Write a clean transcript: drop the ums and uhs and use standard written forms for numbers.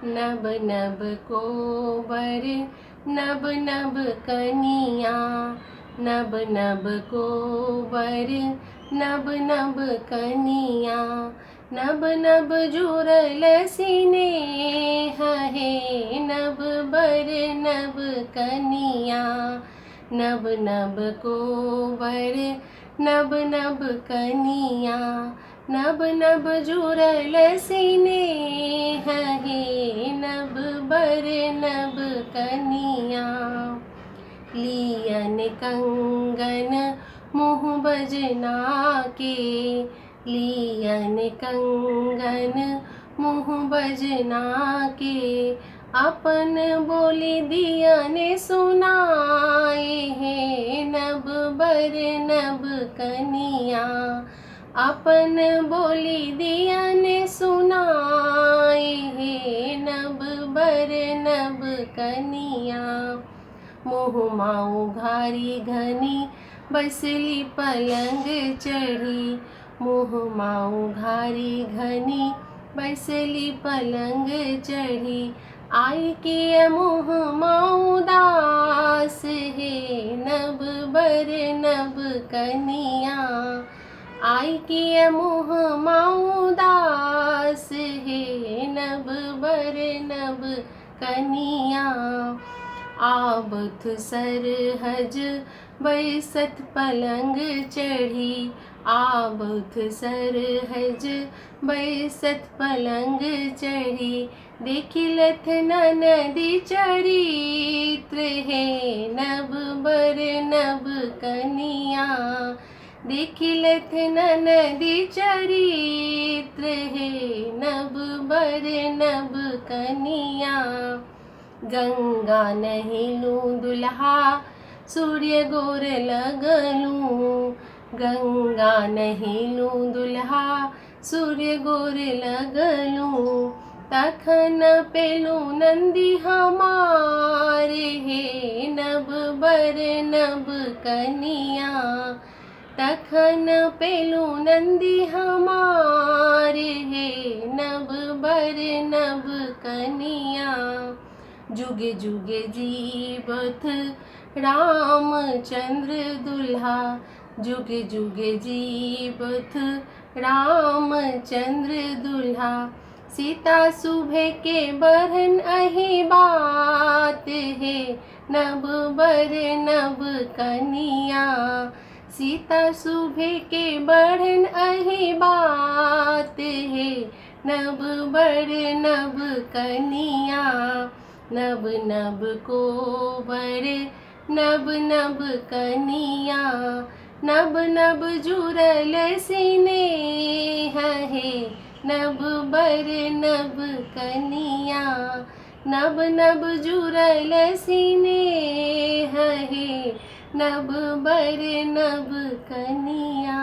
नब नब कोबर नब नब कनिया, नब नब कोबर नब नब कनिया, नब नब जुरल सिनेह है, नब बर नब कनिया, नब नब कोबर नब नब कनिया, नब नब जुरल सिनेह है, नब बर नब कनिया। लियन कंगन मुँह बजना के, लियन कंगन मुँह बजना के, अपन बोली दिया ने सुनाए हैं, नब बर नब कनिया, अपन बोली दिया ने सुनाए हैं, नब बर नब कनिया। मुँह माऊ घारी घनी बसली पलंग चढ़ी, मुँह माऊ घारी घनी बसली पलंग चढ़ी, आई के मुँह माऊ दास है, नब बर नब कनिया, आई के मुँह माऊ दास है, नब बर नब कनिया। आबथ सरहज बैसत पलंग चढ़ी, आबथ सरहज बैसत पलंग चढ़ी, देखिलथ ननदी चरित्र है, नब बर नब कनिया, देखिलथ ननदी चरित्र है, नब बर नब कनिया। गंगा नहिलूँ दुल्हा सूर्य गोर लगलूँ, गंगा नहिलूँ दुल्हा सूर्य गोर लगलूँ, तखन पेलूँ नंदी हमारे हे, नब बर नब कनिया, तखन पेलूँ नंदी हमारे हे, नब बर नब कनिया। जुगे जुगे जीवथ रामचंद्र दुल्हा, जुगे जुगे जीवथ रामचंद्र दुल्हा, सीता सुबह के बरन अही बात है, नब बर नब कनिया, सीता सुबह के बरन अही बात है, नब बर नब कनिया। नब नब कोबर नब नब कनिया, नब नब जुरल सिनेह है, नब बर नब कनिया, नब नब जुरल सिनेह है, नब बर नब कनिया।